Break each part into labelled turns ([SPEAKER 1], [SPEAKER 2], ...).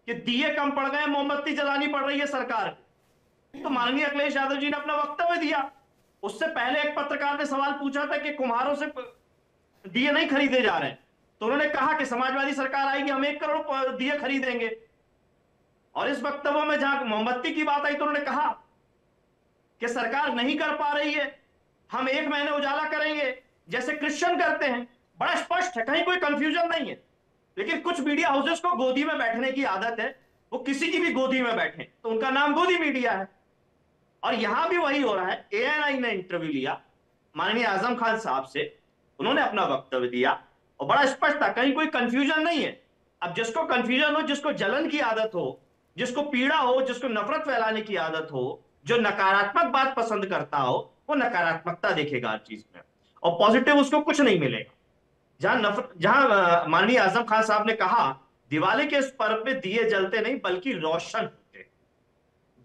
[SPEAKER 1] कि दिए कम पड़ गए, मोमबत्ती जलानी पड़ रही है सरकार को। तो माननीय अखिलेश यादव जी ने अपना वक्तव्य दिया। उससे पहले एक पत्रकार ने सवाल पूछा था कि कुम्हारों से दिए नहीं खरीदे जा रहे हैं, तो उन्होंने कहा कि समाजवादी सरकार आएगी, हम 1 करोड़ दिए खरीदेंगे। और इस वक्तव्य में जहां मोमबत्ती की बात आई तो उन्होंने कहा कि सरकार नहीं कर पा रही है, हम 1 महीने उजाला करेंगे जैसे क्रिश्चियन करते हैं। बड़ा स्पष्ट है, कहीं कोई कंफ्यूजन नहीं है। लेकिन कुछ मीडिया हाउसेस को गोदी में बैठने की आदत है, वो किसी की भी गोदी में बैठे तो उनका नाम गोदी मीडिया है। और यहां भी वही हो रहा है। एएनआई ने इंटरव्यू लिया माननीय आजम खान साहब से, उन्होंने अपना वक्तव्य दिया और बड़ा स्पष्ट था, कहीं कोई कंफ्यूजन नहीं है। अब जिसको कंफ्यूजन हो, जिसको जलन की आदत हो, जिसको पीड़ा हो, जिसको नफरत फैलाने की आदत हो, जो नकारात्मक बात पसंद करता हो, वो नकारात्मकता देखेगा हर चीज में, और पॉजिटिव उसको कुछ नहीं मिलेगा। जहां माननीय आजम खान साहब ने कहा दिवाली के इस पर्व में दिए जलते नहीं बल्कि रोशन होते हैं।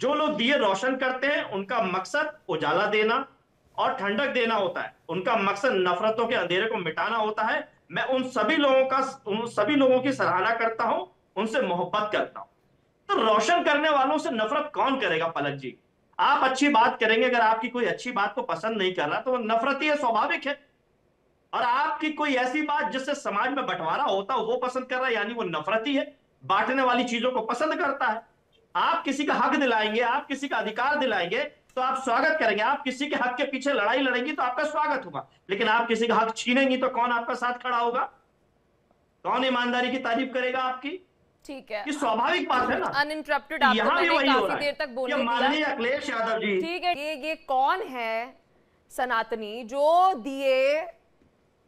[SPEAKER 1] जो लोग दिए रोशन करते हैं उनका मकसद उजाला देना और ठंडक देना होता है, उनका मकसद नफरतों के अंधेरे को मिटाना होता है। मैं उन सभी लोगों की सराहना करता हूं, उनसे मोहब्बत करता हूं। तो रोशन करने वालों से नफरत कौन करेगा पलक जी? आप अच्छी बात करेंगे, अगर आपकी कोई अच्छी बात को पसंद नहीं कर रहा तो वो नफरती है, स्वाभाविक है। और आपकी कोई ऐसी बात जिससे समाज में बंटवारा होता हो वो पसंद कर रहा है, यानी वो नफरती है, बांटने वाली चीजों को पसंद करता है। आप किसी का हक दिलाएंगे, आप किसी का अधिकार दिलाएंगे तो आप स्वागत करेंगे। आप किसी के हक के पीछे लड़ाई लड़ेंगी तो आपका स्वागत होगा। लेकिन आप किसी का हक छीनेंगी तो कौन आपका साथ खड़ा होगा? कौन ईमानदारी की तारीफ करेगा आपकी?
[SPEAKER 2] ठीक है,
[SPEAKER 1] ये स्वाभाविक बात है ना।
[SPEAKER 2] अनइंटरप्टेड आपको
[SPEAKER 1] यहां भी
[SPEAKER 2] मैंने
[SPEAKER 1] वही हो
[SPEAKER 2] काफी
[SPEAKER 1] रहा
[SPEAKER 2] देर तक
[SPEAKER 1] है
[SPEAKER 2] बोलने
[SPEAKER 1] कि
[SPEAKER 2] दिया।
[SPEAKER 1] माननीय अखिलेश यादव जी,
[SPEAKER 2] ठीक है, ये कौन है सनातनी जो दिए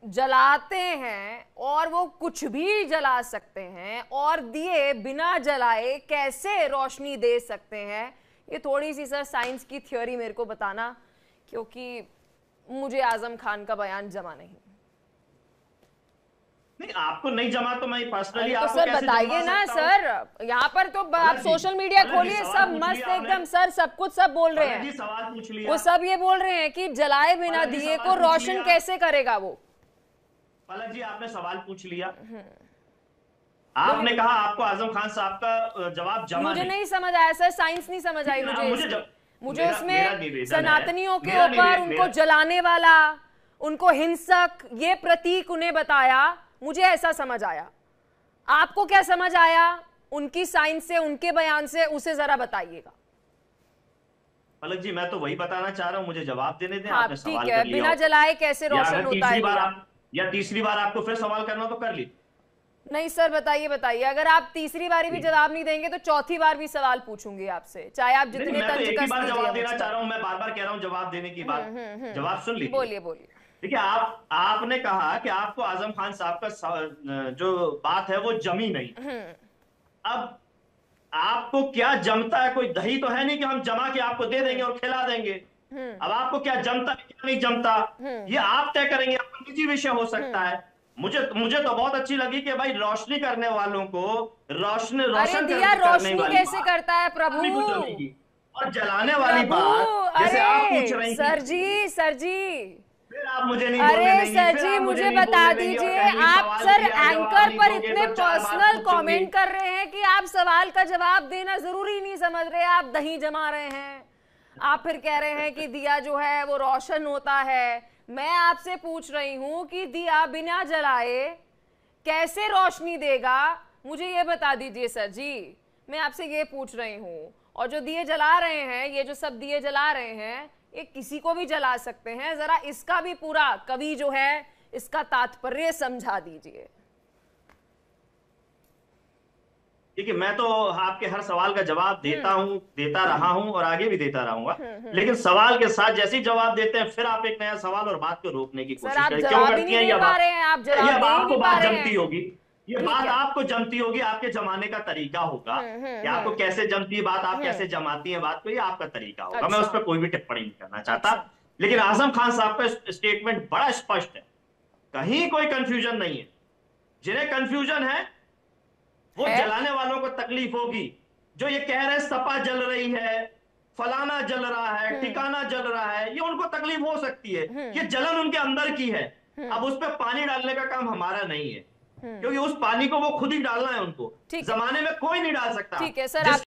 [SPEAKER 2] जलाते हैं और वो कुछ भी जला सकते हैं, और दिए बिना जलाए कैसे रोशनी दे सकते हैं? ये थोड़ी सी सर साइंस की थ्योरी मेरे को बताना, क्योंकि मुझे आजम खान का बयान जमा नहीं।
[SPEAKER 1] नहीं आपको नहीं जमा तो मैं पर्सनली
[SPEAKER 2] तो
[SPEAKER 1] आपको
[SPEAKER 2] सर
[SPEAKER 1] कैसे
[SPEAKER 2] बताइए
[SPEAKER 1] जमा
[SPEAKER 2] ना
[SPEAKER 1] सकता हूं?
[SPEAKER 2] सर, यहाँ पर तो आप
[SPEAKER 1] पलक जी,
[SPEAKER 2] सोशल मीडिया
[SPEAKER 1] पलक जी,
[SPEAKER 2] खोलिए,
[SPEAKER 1] सवाल
[SPEAKER 2] सब
[SPEAKER 1] पूछ
[SPEAKER 2] मस्त
[SPEAKER 1] लिया
[SPEAKER 2] एकदम
[SPEAKER 1] आपने।
[SPEAKER 2] सर, सब कुछ सब बोल रहे
[SPEAKER 1] पलक जी
[SPEAKER 2] हैं।
[SPEAKER 1] सवाल पूछ लिया।
[SPEAKER 2] वो सब ये बोल रहे हैं कि जलाए बिना
[SPEAKER 1] पलक जी
[SPEAKER 2] दिए
[SPEAKER 1] सवाल
[SPEAKER 2] को
[SPEAKER 1] पूछ
[SPEAKER 2] रोशन
[SPEAKER 1] लिया।
[SPEAKER 2] कैसे करेगा वो।
[SPEAKER 1] पलक जी आपने सवाल पूछ लिया।
[SPEAKER 2] बोलिए।
[SPEAKER 1] आपने कहा आपको आजम खान साहब का जवाब जमा
[SPEAKER 2] मुझे
[SPEAKER 1] नहीं।
[SPEAKER 2] नहीं समझ आया सर, साइंस नहीं समझ आई मुझे
[SPEAKER 1] मुझे
[SPEAKER 2] इसमें। मुझे
[SPEAKER 1] मेरा
[SPEAKER 2] उसमें
[SPEAKER 1] निवेदन है,
[SPEAKER 2] सनातनियों के ऊपर उनको जलाने वाला, उनको हिंसक, ये प्रतीक उन्हें बताया, मुझे ऐसा समझ आया। आपको क्या समझ आया उनकी साइंस से, उनके बयान से, उसे जरा बताइएगा।
[SPEAKER 1] पलक जी मैं तो वही बताना चाह रहा हूं, मुझे जवाब देने दें।
[SPEAKER 2] हाँ
[SPEAKER 1] आपने
[SPEAKER 2] ठीक
[SPEAKER 1] सवाल
[SPEAKER 2] है,
[SPEAKER 1] कर लिया
[SPEAKER 2] बिना
[SPEAKER 1] हो
[SPEAKER 2] जलाए कैसे
[SPEAKER 1] या
[SPEAKER 2] रोशन
[SPEAKER 1] अगर
[SPEAKER 2] होता है दिया?
[SPEAKER 1] तीसरी बार आपको फिर सवाल करना तो कर ली।
[SPEAKER 2] नहीं सर, बताइए बताइए। अगर आप तीसरी बारी भी जवाब नहीं देंगे तो चौथी बार भी सवाल पूछूंगी आपसे, चाहे आप जितने
[SPEAKER 1] मैं तो
[SPEAKER 2] तंज
[SPEAKER 1] एक ही
[SPEAKER 2] कस
[SPEAKER 1] बार जवाब देना
[SPEAKER 2] कीजिए।
[SPEAKER 1] चाह रहा हूं, मैं बार बार कह रहा हूं जवाब देने की बात। जवाब सुन लीजिए।
[SPEAKER 2] बोलिए बोलिए।
[SPEAKER 1] देखिए आपने कहा कि आपको आजम खान साहब का जो बात है वो जमी नहीं। अब आपको क्या जमता है? कोई दही तो है नहीं कि हम जमा के आपको दे देंगे और खिला देंगे। अब आपको क्या जमता है क्या नहीं जमता, ये आप तय करेंगे, आपका निजी विषय हो सकता है। मुझे तो बहुत अच्छी लगी कि भाई रोशनी करने वालों को
[SPEAKER 2] अरे
[SPEAKER 1] रोशन
[SPEAKER 2] दिया
[SPEAKER 1] करने
[SPEAKER 2] रोशनी
[SPEAKER 1] वाली
[SPEAKER 2] कैसे
[SPEAKER 1] बात
[SPEAKER 2] करता है प्रभु?
[SPEAKER 1] आपने कुछ जमेगी, और जलाने वाली
[SPEAKER 2] प्रभु,
[SPEAKER 1] बात जैसे आप पूछ
[SPEAKER 2] अरे
[SPEAKER 1] रही
[SPEAKER 2] सर
[SPEAKER 1] थी,
[SPEAKER 2] जी, सर जी,
[SPEAKER 1] फिर आप मुझे नहीं बोलने
[SPEAKER 2] अरे
[SPEAKER 1] देंगी,
[SPEAKER 2] सर
[SPEAKER 1] फिर
[SPEAKER 2] जी
[SPEAKER 1] आप मुझे
[SPEAKER 2] मुझे
[SPEAKER 1] नहीं
[SPEAKER 2] बता
[SPEAKER 1] बोलने देंगी और
[SPEAKER 2] दीजिए।
[SPEAKER 1] कहेंगी
[SPEAKER 2] आप
[SPEAKER 1] सवाल
[SPEAKER 2] सर
[SPEAKER 1] किया जवाब
[SPEAKER 2] एंकर
[SPEAKER 1] नहीं
[SPEAKER 2] पर
[SPEAKER 1] दोगे
[SPEAKER 2] इतने
[SPEAKER 1] तो 4 बार
[SPEAKER 2] पर्सनल
[SPEAKER 1] पूछूंगी।
[SPEAKER 2] कमेंट कर रहे हैं कि आप सवाल का जवाब देना जरूरी नहीं समझ रहे, आप दही जमा रहे हैं। आप फिर कह रहे हैं कि दिया जो है वो रोशन होता है। मैं आपसे पूछ रही हूं कि दिया बिना जलाए कैसे रोशनी देगा, मुझे ये बता दीजिए सर जी। मैं आपसे ये पूछ रही हूँ। और जो दिए जला रहे हैं, ये जो सब दिए जला रहे हैं, ये किसी को भी जला सकते हैं। जरा इसका भी पूरा कवि जो है इसका तात्पर्य समझा दीजिए।
[SPEAKER 1] देखिए मैं तो आपके हर सवाल का जवाब देता रहा हूं और आगे भी देता रहूंगा। लेकिन सवाल के साथ जैसे ही जवाब देते हैं फिर आप एक नया सवाल और बात को रोकने की
[SPEAKER 2] सर
[SPEAKER 1] कोशिश
[SPEAKER 2] आप
[SPEAKER 1] करें। क्यों
[SPEAKER 2] जवाब ही
[SPEAKER 1] करती
[SPEAKER 2] नहीं
[SPEAKER 1] हैं
[SPEAKER 2] दे
[SPEAKER 1] ये
[SPEAKER 2] पा
[SPEAKER 1] बात?
[SPEAKER 2] रहे हैं, आप
[SPEAKER 1] ये
[SPEAKER 2] जवाब
[SPEAKER 1] अब
[SPEAKER 2] दे ही
[SPEAKER 1] आपको
[SPEAKER 2] नहीं पा
[SPEAKER 1] बात
[SPEAKER 2] रहे
[SPEAKER 1] जमती
[SPEAKER 2] हैं।
[SPEAKER 1] होगी, ये
[SPEAKER 2] ठीक
[SPEAKER 1] बात
[SPEAKER 2] है।
[SPEAKER 1] आपको जमती होगी, आपके जमाने का तरीका होगा कि आपको कैसे जमती है बात, आप कैसे जमाती है बात को, ये आपका तरीका होगा। मैं उस
[SPEAKER 2] अच्छा
[SPEAKER 1] पर कोई भी टिप्पणी नहीं करना चाहता।
[SPEAKER 2] अच्छा।
[SPEAKER 1] लेकिन आजम खान साहब का स्टेटमेंट बड़ा स्पष्ट है, कहीं कोई कंफ्यूजन नहीं है। जिन्हें कंफ्यूजन है वो जलाने वालों को तकलीफ होगी। जो ये कह रहे हैं सपा जल रही है, फलाना जल रहा है, ठिकाना जल रहा है, ये उनको तकलीफ हो सकती है। ये जलन उनके अंदर की है। अब उस पर पानी डालने का काम हमारा नहीं है। क्योंकि उस पानी को वो खुद ही डालना है उनको।
[SPEAKER 2] ठीक है।
[SPEAKER 1] जमाने में कोई नहीं डाल सकता।
[SPEAKER 2] ठीक है सर, आप